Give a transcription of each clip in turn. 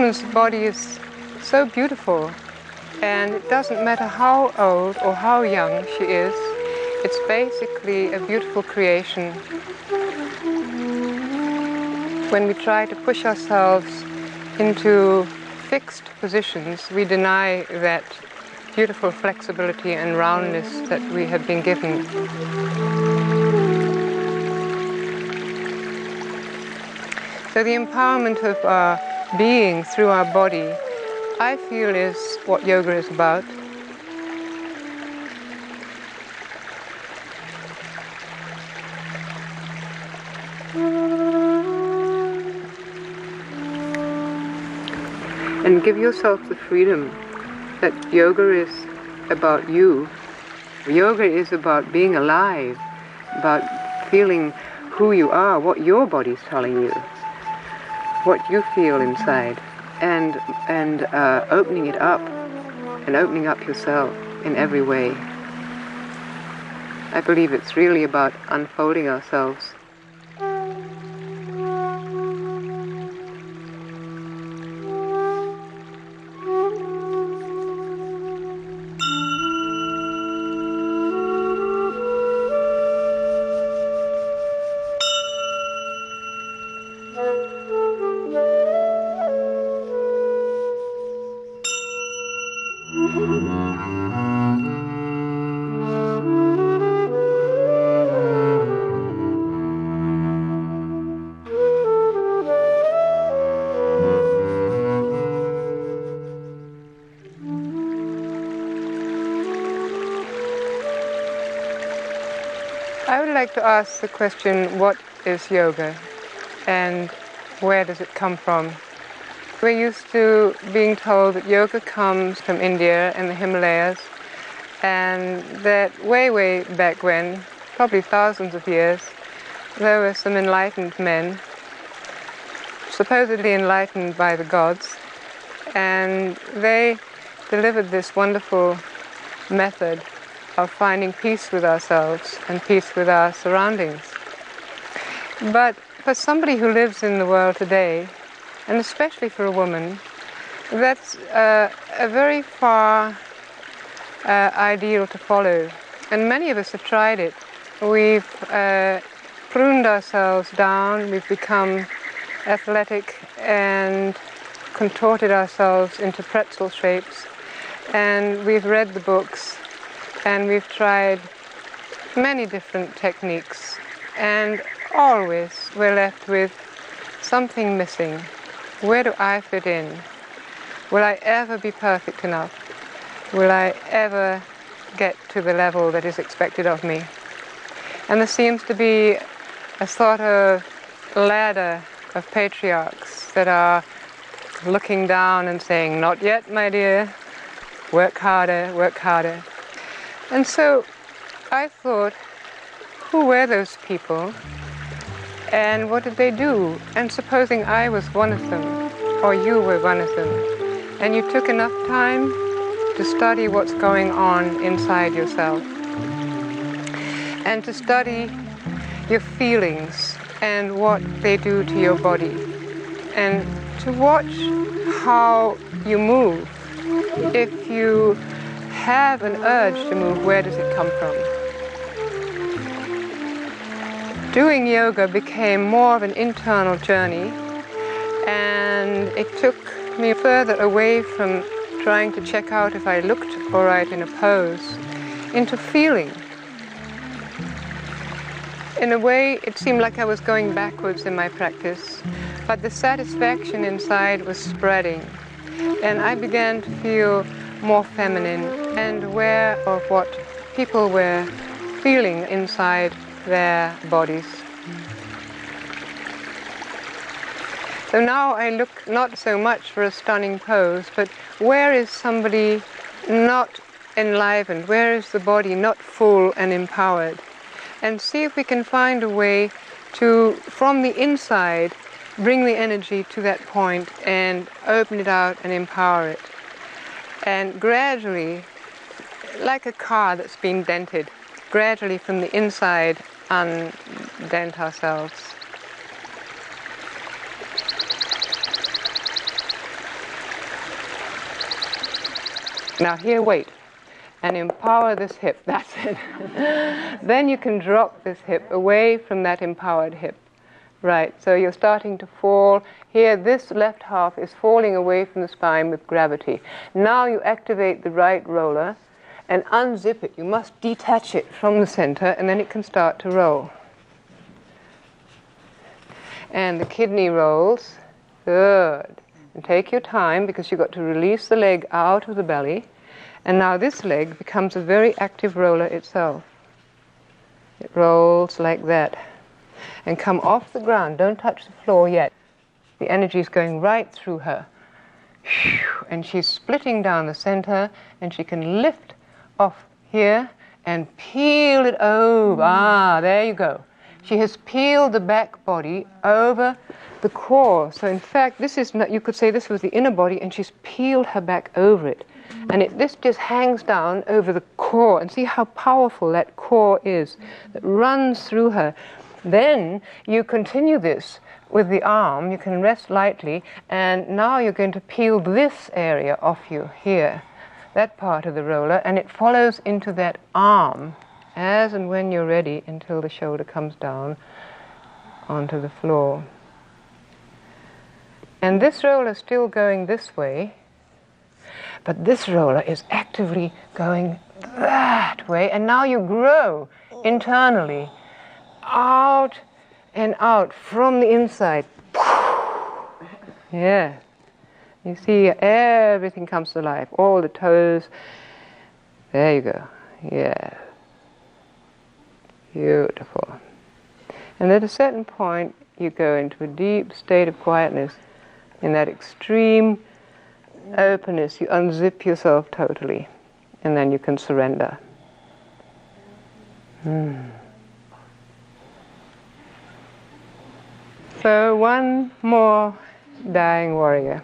woman's body is so beautiful, and it doesn't matter how old or how young she is, it's basically a beautiful creation. When we try to push ourselves into fixed positions, we deny that beautiful flexibility and roundness that we have been given. So the empowerment of our being through our body, I feel, is what yoga is about. And give yourself the freedom that yoga is about you. Yoga is about being alive, about feeling who you are, what your body's telling you, what you feel inside, and opening it up, and opening up yourself in every way. I believe it's really about unfolding ourselves. I would like to ask the question, what is yoga and where does it come from? We're used to being told that yoga comes from India and the Himalayas, and that way back when, probably thousands of years, there were some enlightened men, supposedly enlightened by the gods, and they delivered this wonderful method of finding peace with ourselves and peace with our surroundings. But for somebody who lives in the world today, and especially for a woman, that's a very far ideal to follow. And many of us have tried it. We've pruned ourselves down, we've become athletic and contorted ourselves into pretzel shapes, and we've read the books, and we've tried many different techniques, and always we're left with something missing. Where do I fit in? Will I ever be perfect enough? Will I ever get to the level that is expected of me? And there seems to be a sort of ladder of patriarchs that are looking down and saying, "Not yet, my dear. Work harder, work harder." And so I thought, who were those people? And what did they do? And supposing I was one of them, or you were one of them, and you took enough time to study what's going on inside yourself, and to study your feelings and what they do to your body, and to watch how you move. If you have an urge to move, where does it come from? Doing yoga became more of an internal journey, and it took me further away from trying to check out if I looked all right in a pose, into feeling. In a way, it seemed like I was going backwards in my practice, but the satisfaction inside was spreading, and I began to feel more feminine and aware of what people were feeling inside their bodies. So now I look not so much for a stunning pose, but where is somebody not enlivened? Where is the body not full and empowered? And see if we can find a way to, from the inside, bring the energy to that point and open it out and empower it. And gradually, like a car that's been dented, gradually from the inside undent ourselves. Now here, wait, and empower this hip. That's it. Then you can drop this hip away from that empowered hip. Right, so you're starting to fall. Here, this left half is falling away from the spine with gravity. Now you activate the right roller and unzip it. You must detach it from the center, and then it can start to roll. And the kidney rolls. Good. And take your time, because you've got to release the leg out of the belly. And now this leg becomes a very active roller itself. It rolls like that. And come off the ground. Don't touch the floor yet. The energy is going right through her. And she's splitting down the center, and she can lift off here and peel it over. Ah, there you go. She has peeled the back body over the core. So in fact, this is not, you could say this was the inner body, and she's peeled her back over it. And this just hangs down over the core. And see how powerful that core is that runs through her. Then you continue this with the arm. You can rest lightly, and now you're going to peel this area off you here, that part of the roller, and it follows into that arm as and when you're ready until the shoulder comes down onto the floor. And this roller is still going this way, but this roller is actively going that way, and now you grow internally, out and out from the inside. Yeah. You see, everything comes to life. All the toes. There you go. Yeah. Beautiful. And at a certain point, you go into a deep state of quietness. In that extreme openness, you unzip yourself totally. And then you can surrender. So one more dying warrior.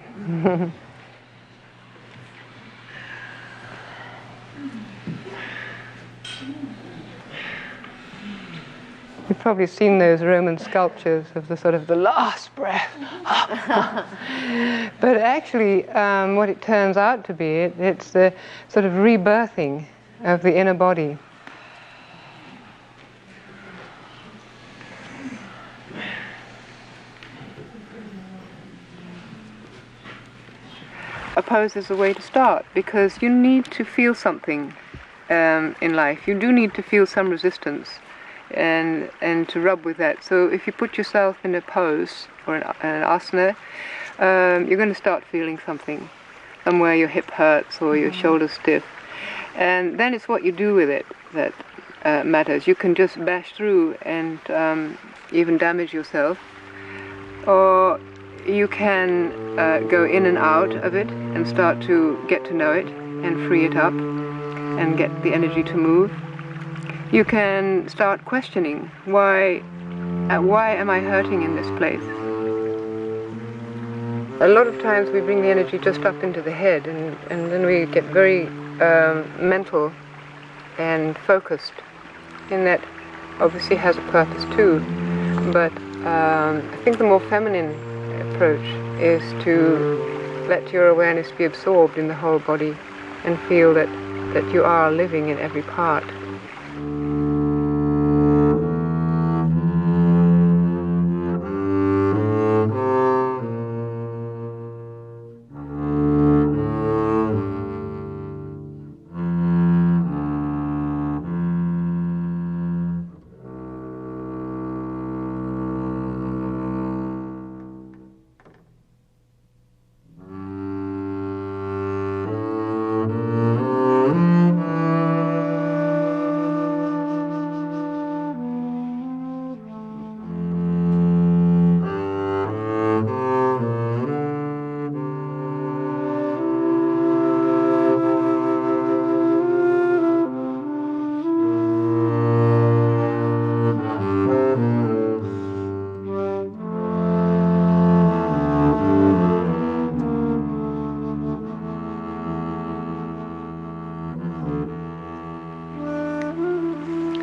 You've probably seen those Roman sculptures of the sort of the last breath. But actually, what it turns out to be, it's the sort of rebirthing of the inner body. A pose is a way to start, because you need to feel something in life. You do need to feel some resistance and to rub with that. So if you put yourself in a pose or an asana, you're going to start feeling something. Somewhere your hip hurts or your shoulder's stiff. And then it's what you do with it that matters. You can just bash through and even damage yourself. Or you can go in and out of it and start to get to know it and free it up and get the energy to move. You can start questioning, why am I hurting in this place? A lot of times we bring the energy just up into the head, and then we get very mental and focused, and that obviously has a purpose too. But I think the more feminine approach is to let your awareness be absorbed in the whole body and feel that you are living in every part.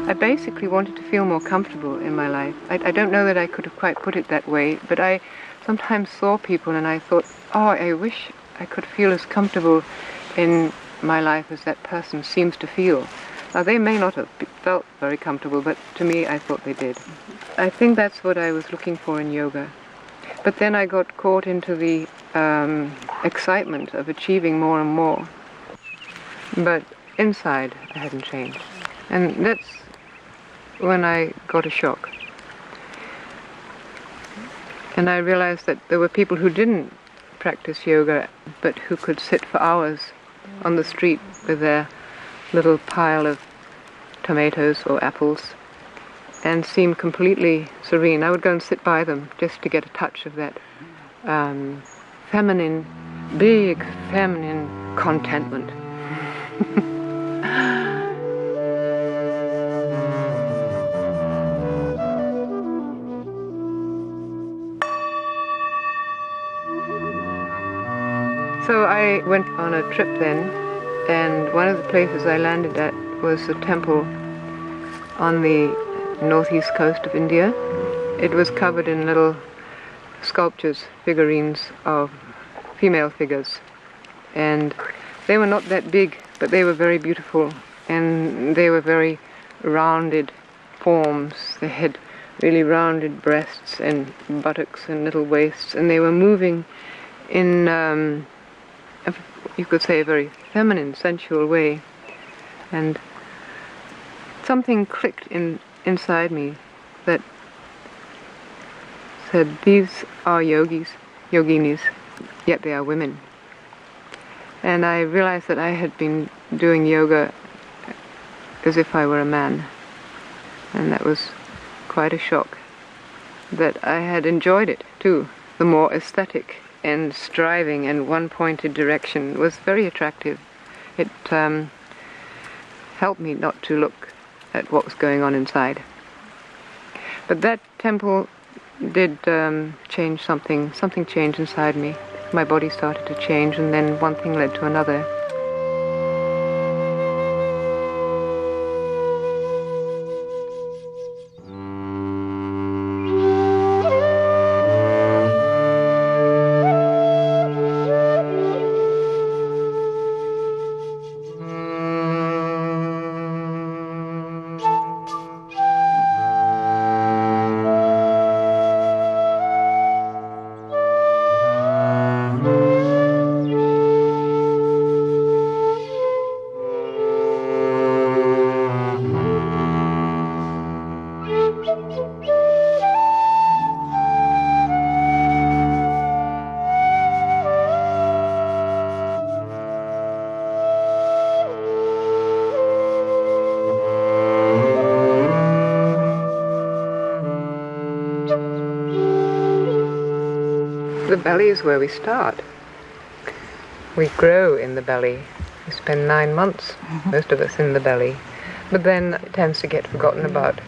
I basically wanted to feel more comfortable in my life. I don't know that I could have quite put it that way, but I sometimes saw people and I thought, oh, I wish I could feel as comfortable in my life as that person seems to feel. Now, they may not have felt very comfortable, but to me, I thought they did. I think that's what I was looking for in yoga. But then I got caught into the excitement of achieving more and more. But inside, I hadn't changed. And that's when I got a shock. And I realized that there were people who didn't practice yoga, but who could sit for hours on the street with their little pile of tomatoes or apples and seem completely serene. I would go and sit by them just to get a touch of that feminine, big feminine contentment. So I went on a trip then, and one of the places I landed at was a temple on the northeast coast of India. It was covered in little sculptures, figurines of female figures, and they were not that big, but they were very beautiful, and they were very rounded forms. They had really rounded breasts and buttocks and little waists, and they were moving in you could say a very feminine, sensual way. And something clicked inside me that said, these are yoginis, yet they are women. And I realized that I had been doing yoga as if I were a man. And that was quite a shock. That I had enjoyed it too. The more aesthetic and striving in one pointed direction was very attractive. It helped me not to look at what was going on inside. But that temple did change something. Something changed inside me. My body started to change, and then one thing led to another. The belly is where we start. We grow in the belly. We spend 9 months, most of us, in the belly. But then it tends to get forgotten about.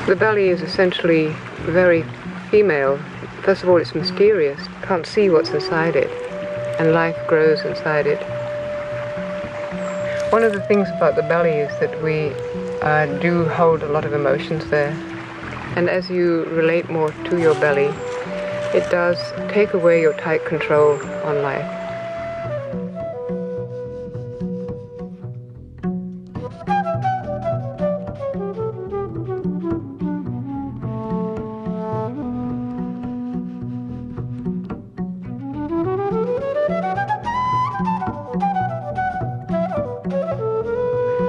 The belly is essentially very female. First of all, it's mysterious. You can't see what's inside it. And life grows inside it. One of the things about the belly is that we do hold a lot of emotions there. And as you relate more to your belly, it does take away your tight control on life.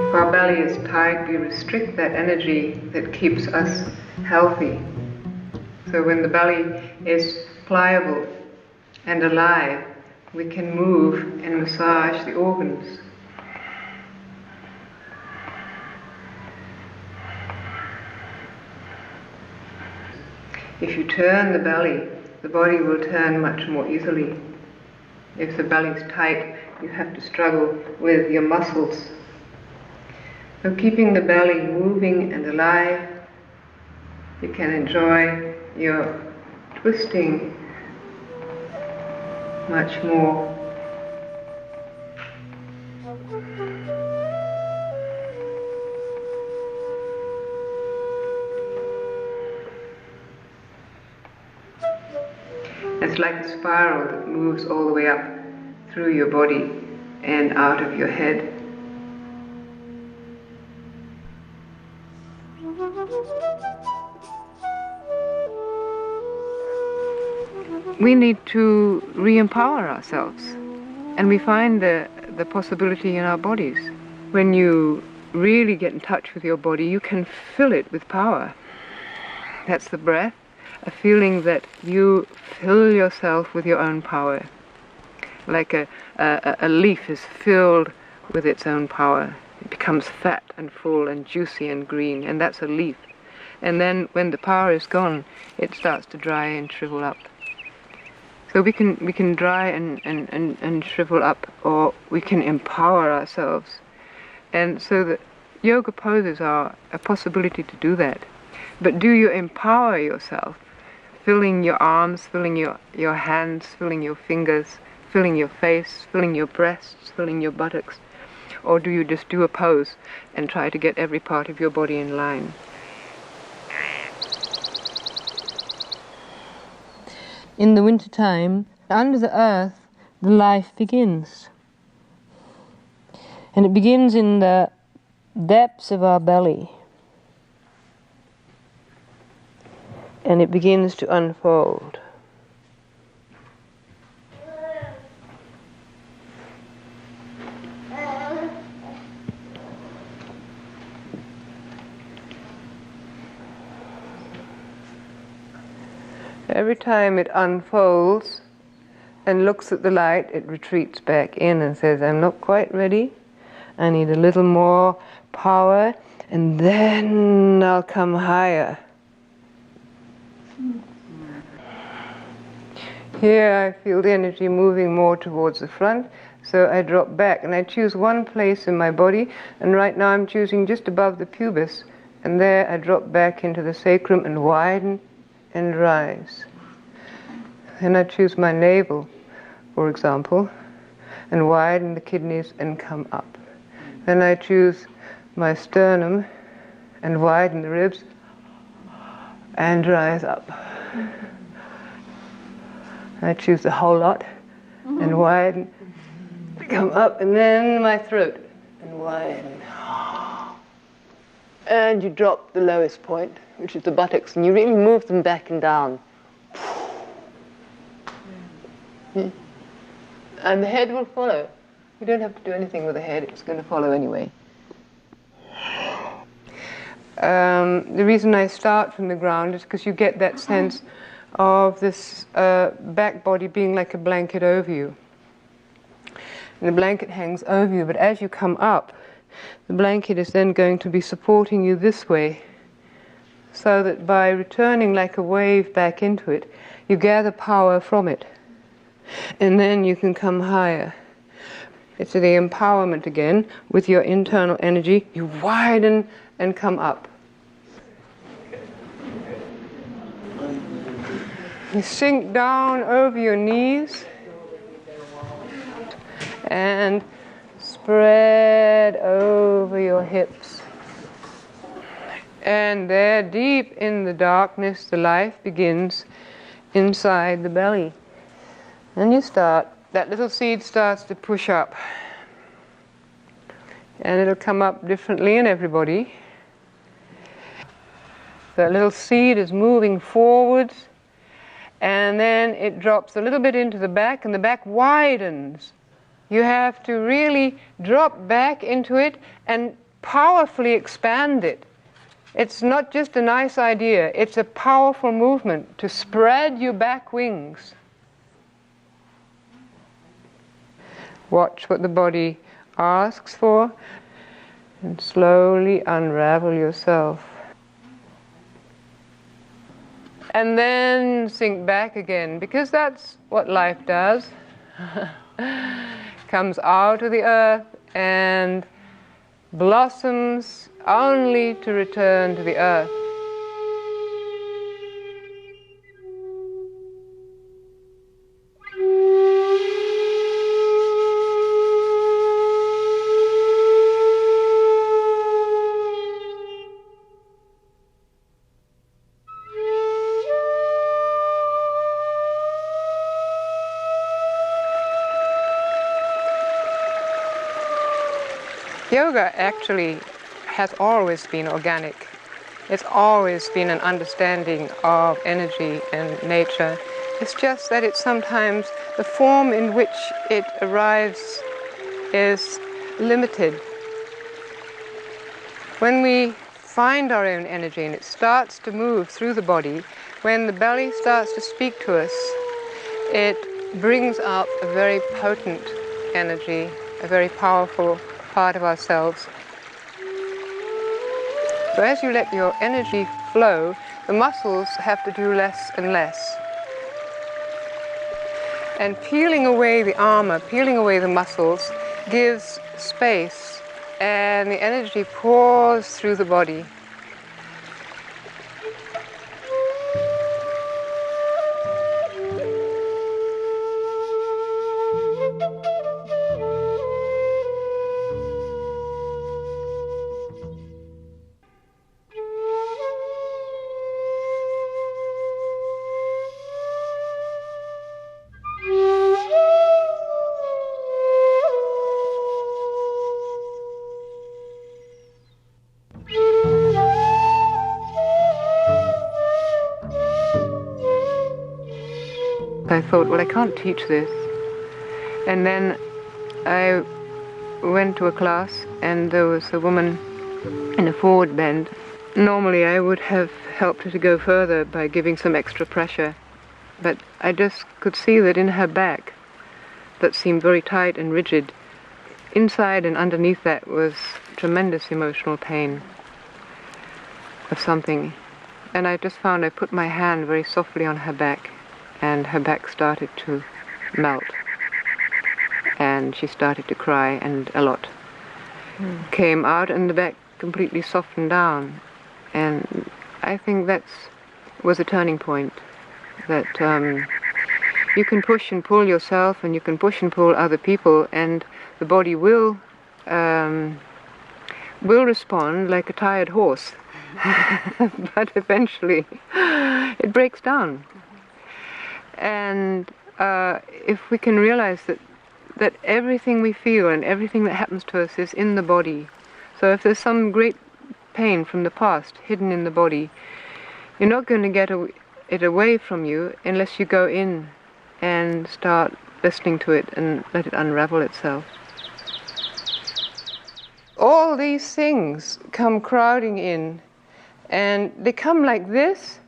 If our belly is tight, we restrict that energy that keeps us healthy. So when the belly is pliable and alive, we can move and massage the organs. If you turn the belly, the body will turn much more easily. If the belly is tight, you have to struggle with your muscles. So keeping the belly moving and alive, you can enjoy your twisting much more. It's like a spiral that moves all the way up through your body and out of your head. We need to re-empower ourselves, and we find the possibility in our bodies. When you really get in touch with your body, you can fill it with power. That's the breath, a feeling that you fill yourself with your own power, like a leaf is filled with its own power. It becomes fat and full and juicy and green, and that's a leaf. And then when the power is gone, it starts to dry and shrivel up. So we can dry and shrivel up, or we can empower ourselves. And so the yoga poses are a possibility to do that. But do you empower yourself, filling your arms, filling your hands, filling your fingers, filling your face, filling your breasts, filling your buttocks? Or do you just do a pose and try to get every part of your body in line? In the wintertime, under the earth, the life begins. And it begins in the depths of our belly. And it begins to unfold. Every time it unfolds and looks at the light, it retreats back in and says, I'm not quite ready. I need a little more power, and then I'll come higher. Here I feel the energy moving more towards the front, so I drop back and I choose one place in my body, and right now I'm choosing just above the pubis, and there I drop back into the sacrum and widen and rise. Then I choose my navel, for example, and widen the kidneys and come up. Then I choose my sternum and widen the ribs and rise up. I choose the whole lot and widen, come up, and then my throat and widen. And you drop the lowest point, which is the buttocks, and you really move them back and down. And the head will follow. You don't have to do anything with the head, it's going to follow anyway. The reason I start from the ground is because you get that sense of this back body being like a blanket over you. And the blanket hangs over you, but as you come up, the blanket is then going to be supporting you this way, so that by returning like a wave back into it, you gather power from it. And then you can come higher. It's the empowerment again. With your internal energy, you widen and come up. You sink down over your knees and spread over your hips. And there, deep in the darkness, the life begins inside the belly. And you start, that little seed starts to push up. And it'll come up differently in everybody. That little seed is moving forwards, and then it drops a little bit into the back, and the back widens. You have to really drop back into it and powerfully expand it. It's not just a nice idea, it's a powerful movement to spread your back wings. Watch what the body asks for, and slowly unravel yourself. And then sink back again, because that's what life does. Comes out of the earth and blossoms only to return to the earth. Yoga actually has always been organic. It's always been an understanding of energy and nature. It's just that it's sometimes the form in which it arrives is limited. When we find our own energy and it starts to move through the body, when the belly starts to speak to us, it brings up a very potent energy, a very powerful part of ourselves. So as you let your energy flow, the muscles have to do less and less. And peeling away the armor, peeling away the muscles, gives space, and the energy pours through the body. I thought, well, I can't teach this. And then I went to a class and there was a woman in a forward bend. Normally I would have helped her to go further by giving some extra pressure, but I just could see that in her back, that seemed very tight and rigid, inside and underneath that was tremendous emotional pain of something. And I just found I put my hand very softly on her back, and her back started to melt. And she started to cry, and a lot came out, and the back completely softened down. And I think that was a turning point, that you can push and pull yourself, and you can push and pull other people, and the body will respond like a tired horse. But eventually it breaks down. And if we can realize that everything we feel and everything that happens to us is in the body. So if there's some great pain from the past hidden in the body, you're not going to get it away from you unless you go in and start listening to it and let it unravel itself. All these things come crowding in, and they come like this,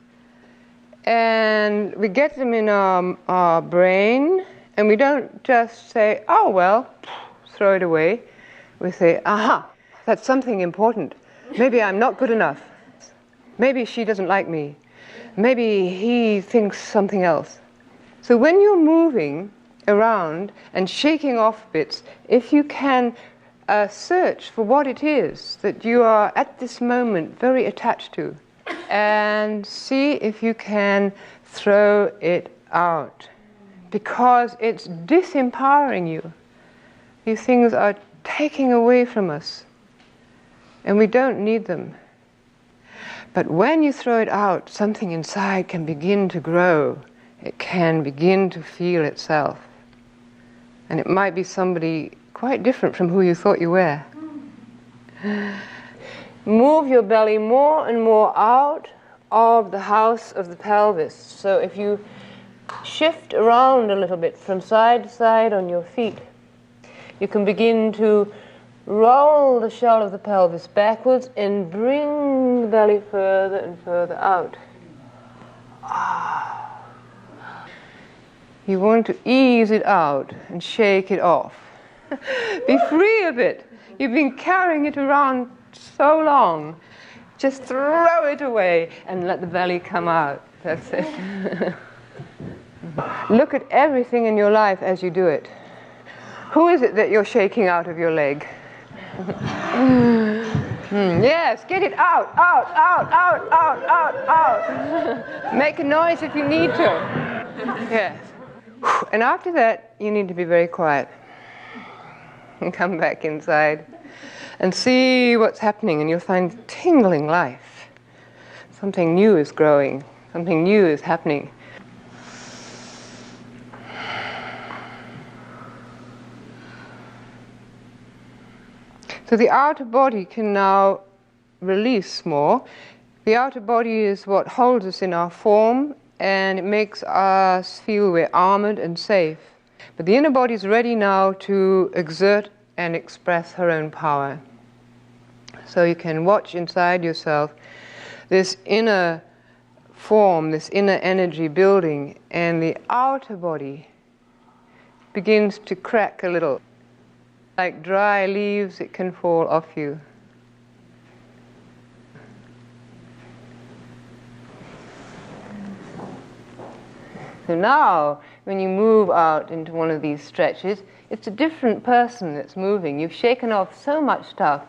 and we get them in our brain, and we don't just say, oh well, throw it away. We say, aha, that's something important. Maybe I'm not good enough. Maybe she doesn't like me. Maybe he thinks something else. So when you're moving around and shaking off bits, if you can search for what it is that you are at this moment very attached to, and see if you can throw it out, because it's disempowering you. These things are taking away from us, and we don't need them. But when you throw it out, something inside can begin to grow. It can begin to feel itself. And it might be somebody quite different from who you thought you were. Move your belly more and more out of the house of the pelvis. So if you shift around a little bit from side to side on your feet, you can begin to roll the shell of the pelvis backwards and bring the belly further and further out. You want to ease it out and shake it off. Be free of it. You've been carrying it around so long. Just throw it away and let the belly come out. That's it. Look at everything in your life as you do it. Who is it that you're shaking out of your leg? Yes, get it out, out, out, out, out, out, out. Make a noise if you need to. Yes. And after that, you need to be very quiet. And come back inside and see what's happening, and you'll find tingling life. Something new is growing. Something new is happening. So the outer body can now release more. The outer body is what holds us in our form, and it makes us feel we're armored and safe. But the inner body is ready now to exert and express her own power. So you can watch inside yourself this inner form, this inner energy building, and the outer body begins to crack a little. Like dry leaves, it can fall off you. So now, when you move out into one of these stretches, it's a different person that's moving. You've shaken off so much stuff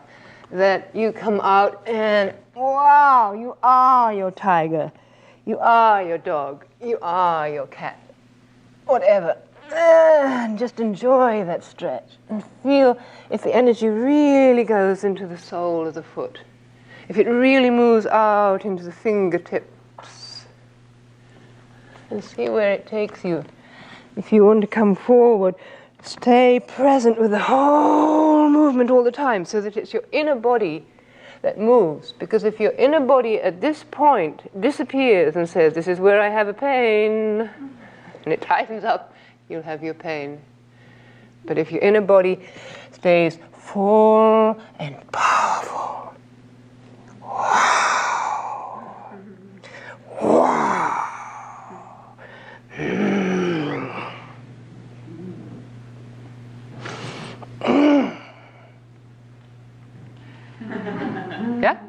that you come out and, wow, you are your tiger. You are your dog. You are your cat. Whatever. And just enjoy that stretch and feel if the energy really goes into the sole of the foot, if it really moves out into the fingertips, and see where it takes you. If you want to come forward, stay present with the whole movement all the time, so that it's your inner body that moves. Because if your inner body at this point disappears and says, this is where I have a pain, and it tightens up, you'll have your pain. But if your inner body stays full and powerful, wow, wow, yeah?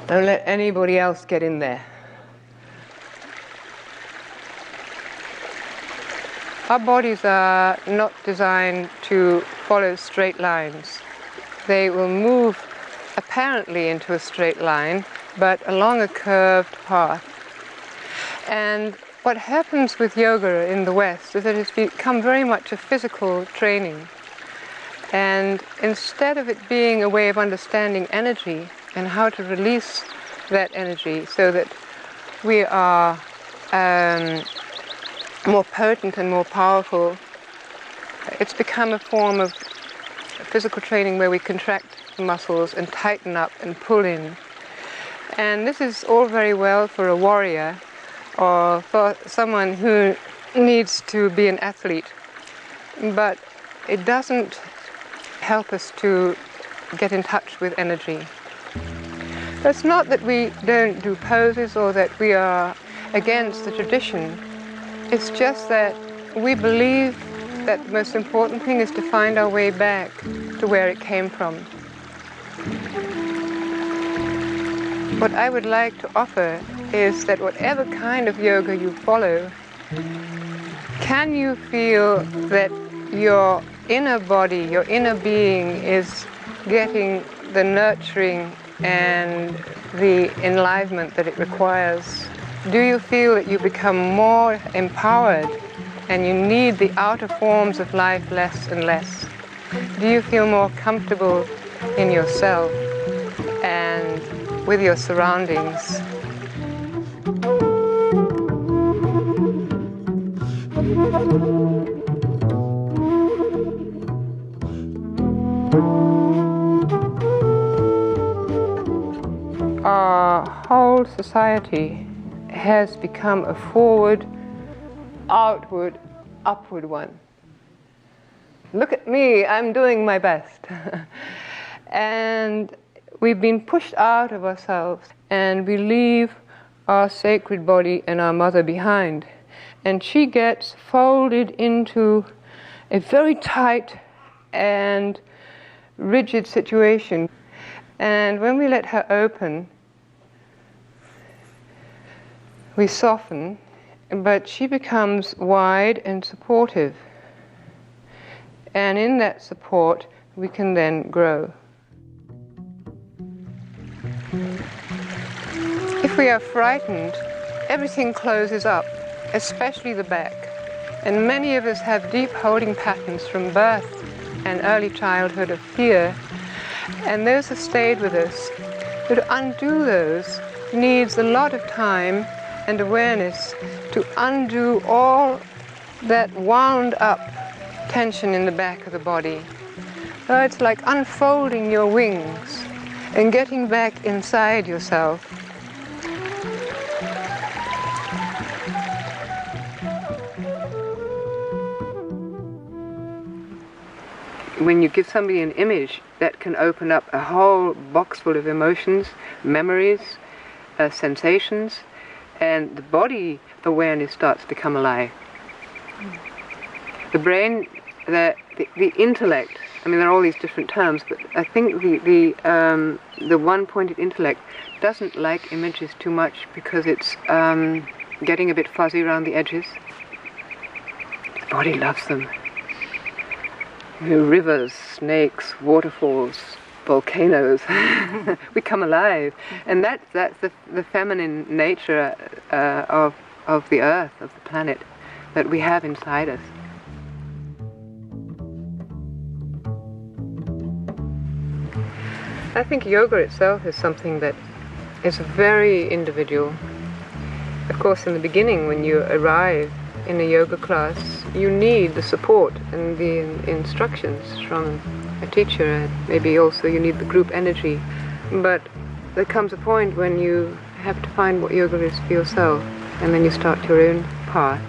Don't let anybody else get in there. Our bodies are not designed to follow straight lines. They will move apparently into a straight line, but along a curved path. And what happens with yoga in the West is that it's become very much a physical training. And instead of it being a way of understanding energy and how to release that energy so that we are more potent and more powerful, it's become a form of physical training where we contract the muscles and tighten up and pull in. And this is all very well for a warrior or for someone who needs to be an athlete, but it doesn't help us to get in touch with energy. It's not that we don't do poses or that we are against the tradition. It's just that we believe that the most important thing is to find our way back to where it came from. What I would like to offer is that whatever kind of yoga you follow, can you feel that your inner body, your inner being is getting the nurturing and the enlivenment that it requires? Do you feel that you become more empowered and you need the outer forms of life less and less? Do you feel more comfortable in yourself and with your surroundings? Our whole society has become a forward, outward, upward one. Look at me, I'm doing my best. And we've been pushed out of ourselves, and we leave our sacred body and our mother behind. And she gets folded into a very tight and rigid situation. And when we let her open, we soften, but she becomes wide and supportive. And in that support, we can then grow. If we are frightened, everything closes up, especially the back. And many of us have deep holding patterns from birth and early childhood of fear. And those have stayed with us. But to undo those needs a lot of time and awareness to undo all that wound up tension in the back of the body. So it's like unfolding your wings and getting back inside yourself. When you give somebody an image, that can open up a whole box full of emotions, memories, sensations, and the body awareness starts to come alive. The brain, the intellect, I mean, there are all these different terms, but I think the one-pointed intellect doesn't like images too much because it's getting a bit fuzzy around the edges. The body loves them. Rivers, snakes, waterfalls, volcanoes, we come alive. And that's the feminine nature of the earth, of the planet, that we have inside us. I think yoga itself is something that is very individual. Of course, in the beginning, when you arrive in a yoga class, you need the support and the instructions from a teacher, and maybe also you need the group energy. But there comes a point when you have to find what yoga is for yourself, and then you start your own path.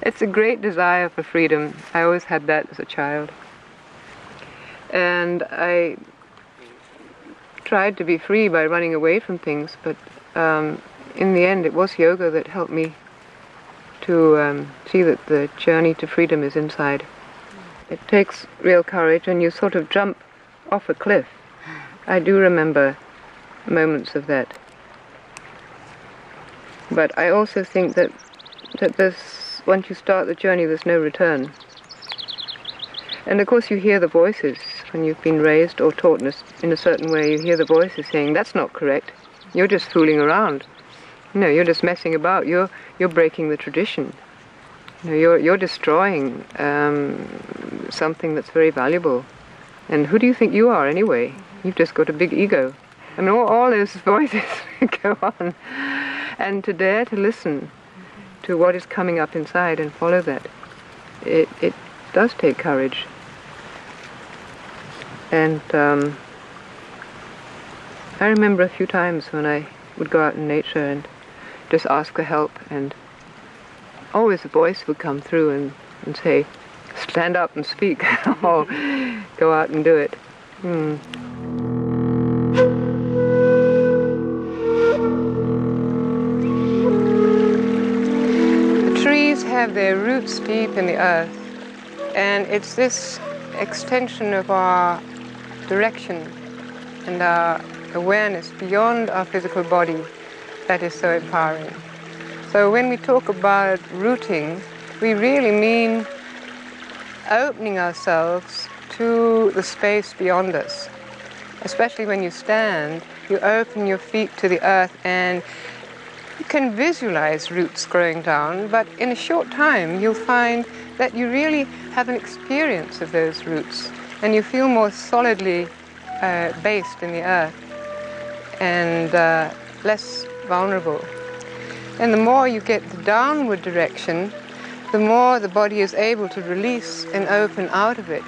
It's a great desire for freedom. I always had that as a child. And I tried to be free by running away from things, but in the end it was yoga that helped me to see that the journey to freedom is inside. It takes real courage, and you sort of jump off a cliff. I do remember moments of that. But I also think that once you start the journey, there's no return. And of course you hear the voices when you've been raised or taught in a certain way. You hear the voices saying, that's not correct, you're just fooling around. No, you're just messing about, you're breaking the tradition. You're destroying something that's very valuable. And who do you think you are anyway? You've just got a big ego. I mean, all those voices go on. And to dare to listen to what is coming up inside and follow that, it does take courage. And I remember a few times when I would go out in nature and just ask for help, and always a voice would come through and say, stand up and speak, or go out and do it. The trees have their roots deep in the earth, and it's this extension of our direction and our awareness beyond our physical body that is so empowering. So when we talk about rooting, we really mean opening ourselves to the space beyond us. Especially when you stand, you open your feet to the earth, and you can visualize roots growing down, but in a short time you'll find that you really have an experience of those roots, and you feel more solidly based in the earth and less vulnerable. And the more you get the downward direction, the more the body is able to release and open out of it.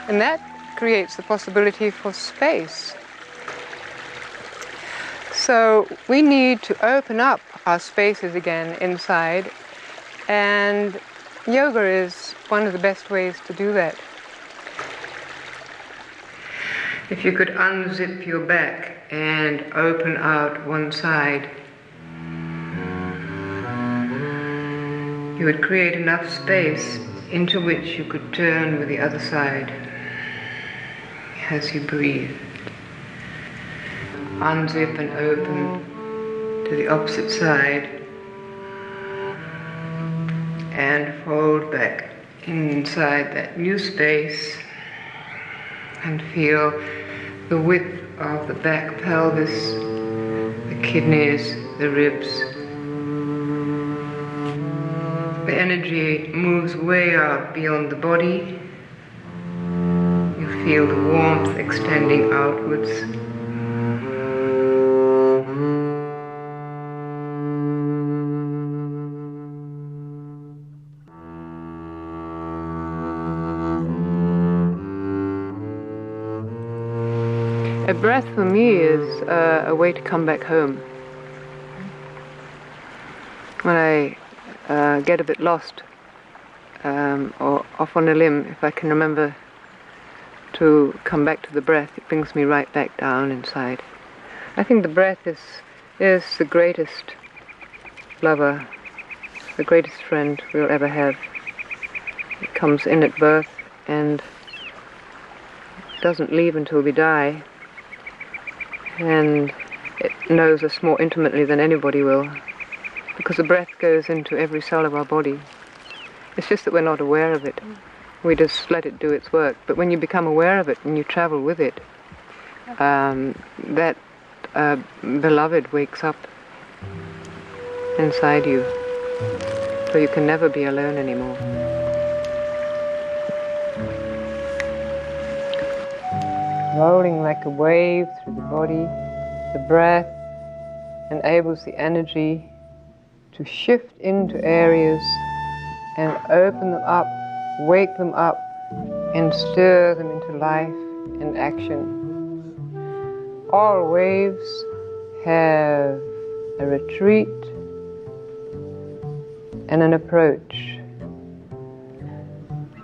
And that creates the possibility for space. So we need to open up our spaces again inside, and yoga is one of the best ways to do that. If you could unzip your back and open out one side, you would create enough space into which you could turn with the other side as you breathe. Unzip and open to the opposite side and fold back inside that new space and feel the width of the back pelvis, the kidneys, the ribs. The energy moves way out beyond the body. You feel the warmth extending outwards. A breath for me is a way to come back home. When I get a bit lost or off on a limb, if I can remember to come back to the breath, it brings me right back down inside. I think the breath is the greatest lover, the greatest friend we'll ever have. It comes in at birth and doesn't leave until we die. And it knows us more intimately than anybody will, because the breath goes into every cell of our body. It's just that we're not aware of it. We just let it do its work. But when you become aware of it and you travel with it, that beloved wakes up inside you, so you can never be alone anymore. Rolling like a wave through the body, the breath enables the energy to shift into areas and open them up, wake them up, and stir them into life and action. All waves have a retreat and an approach.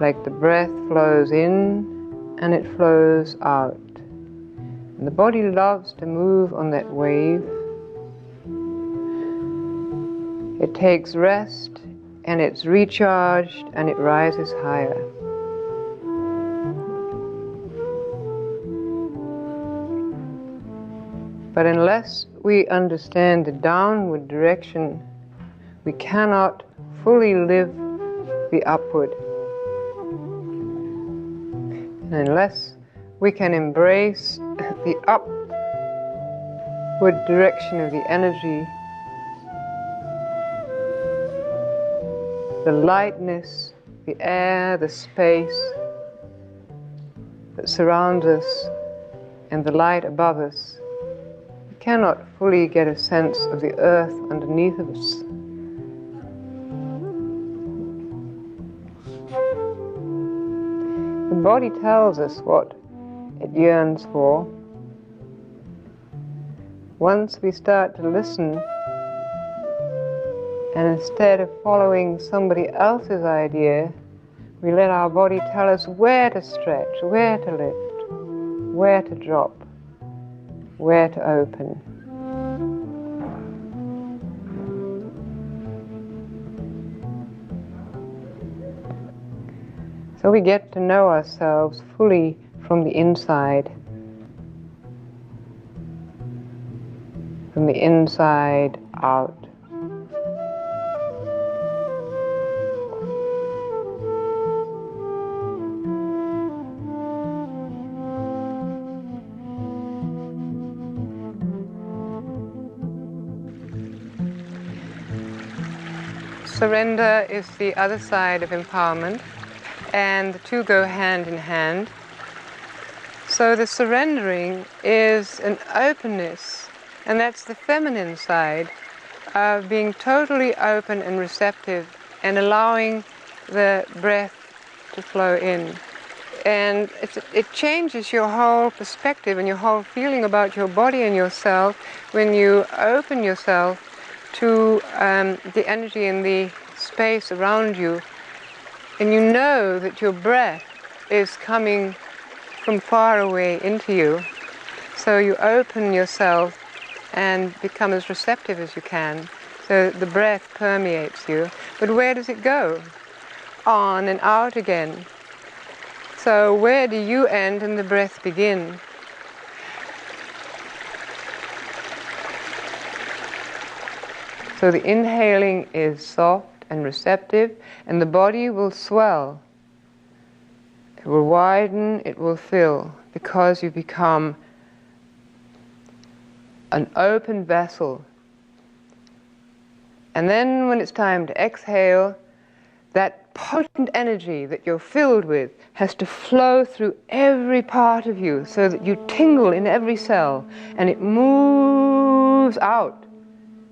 Like the breath flows in and it flows out. And the body loves to move on that wave. It takes rest and it's recharged and it rises higher. But unless we understand the downward direction, we cannot fully live the upward. And unless we can embrace the upward direction of the energy, the lightness, the air, the space that surrounds us, and the light above us, we cannot fully get a sense of the earth underneath of us. The body tells us what it yearns for. Once we start to listen, and instead of following somebody else's idea, we let our body tell us where to stretch, where to lift, where to drop, where to open. So we get to know ourselves fully from the inside. From the inside out. Surrender is the other side of empowerment, and the two go hand in hand. So the surrendering is an openness, and that's the feminine side of being totally open and receptive and allowing the breath to flow in. And it changes your whole perspective and your whole feeling about your body and yourself when you open yourself to the energy in the space around you, and you know that your breath is coming from far away into you. So you open yourself and become as receptive as you can. So the breath permeates you. But where does it go? On and out again. So where do you end and the breath begin? So the inhaling is soft and receptive, and the body will swell. It will widen, it will fill, because you become an open vessel. And then when it's time to exhale, that potent energy that you're filled with has to flow through every part of you so that you tingle in every cell, and it moves out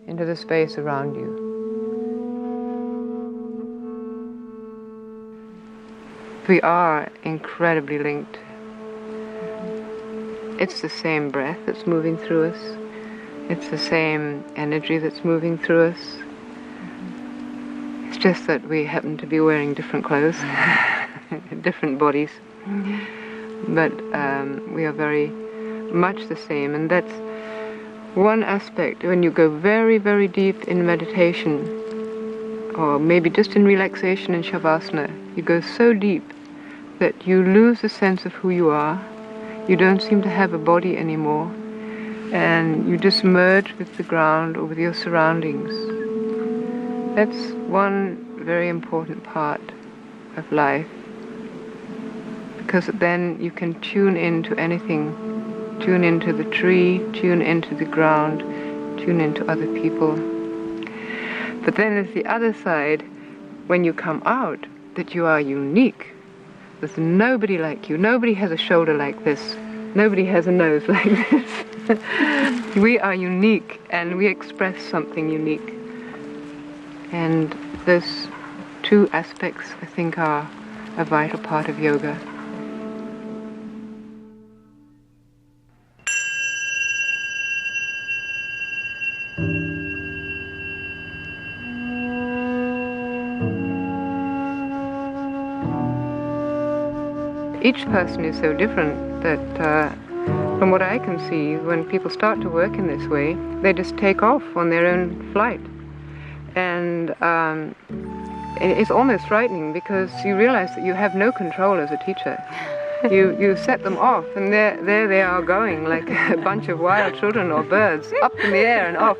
into the space around you. We are incredibly linked. It's the same breath that's moving through us. It's the same energy that's moving through us. It's just that we happen to be wearing different clothes, different bodies. But we are very much the same, and that's one aspect. When you go very, very deep in meditation, or maybe just in relaxation in Shavasana, you go so deep that you lose the sense of who you are. You don't seem to have a body anymore, and you just merge with the ground or with your surroundings. That's one very important part of life, because then you can tune into anything. Tune into the tree, tune into the ground, tune into other people. But then there's the other side, when you come out, that you are unique. There's nobody like you. Nobody has a shoulder like this. Nobody has a nose like this. We are unique, and we express something unique. And those two aspects, I think, are a vital part of yoga. Each person is so different that from what I can see, when people start to work in this way, they just take off on their own flight. And it's almost frightening, because you realize that you have no control as a teacher. You set them off, and there they are going like a bunch of wild children or birds, up in the air and off.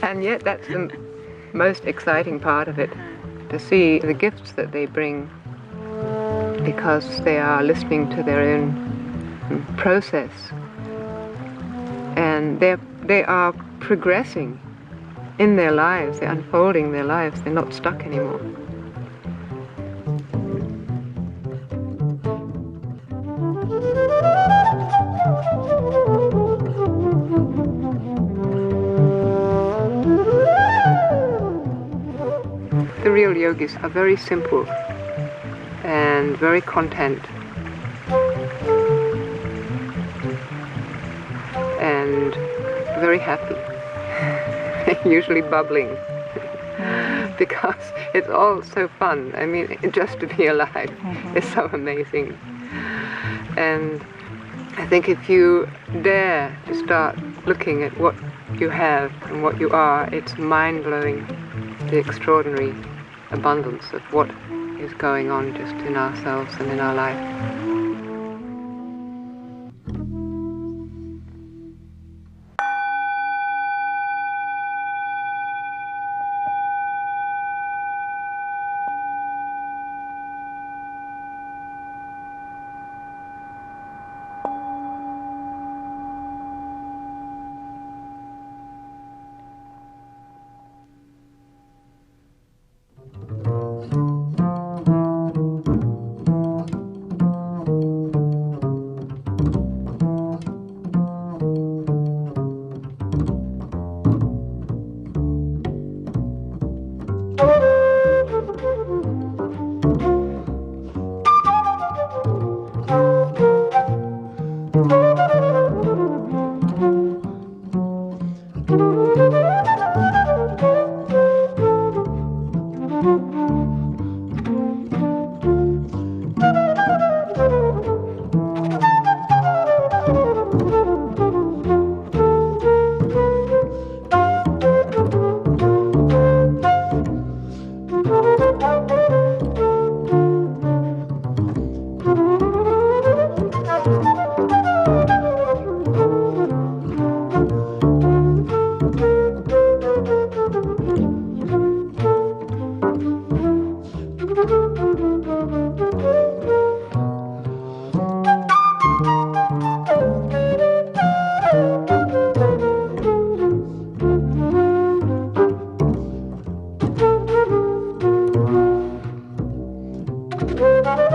And yet that's the most exciting part of it, to see the gifts that they bring, because they are listening to their own process, and they are progressing in their lives, they're unfolding their lives, they're not stuck anymore. The real yogis are very simple and very content and very happy, usually bubbling, because it's all so fun. I mean, just to be alive is so amazing. And I think if you dare to start looking at what you have and what you are, it's mind-blowing, the extraordinary abundance of what is going on just in ourselves and in our life. you.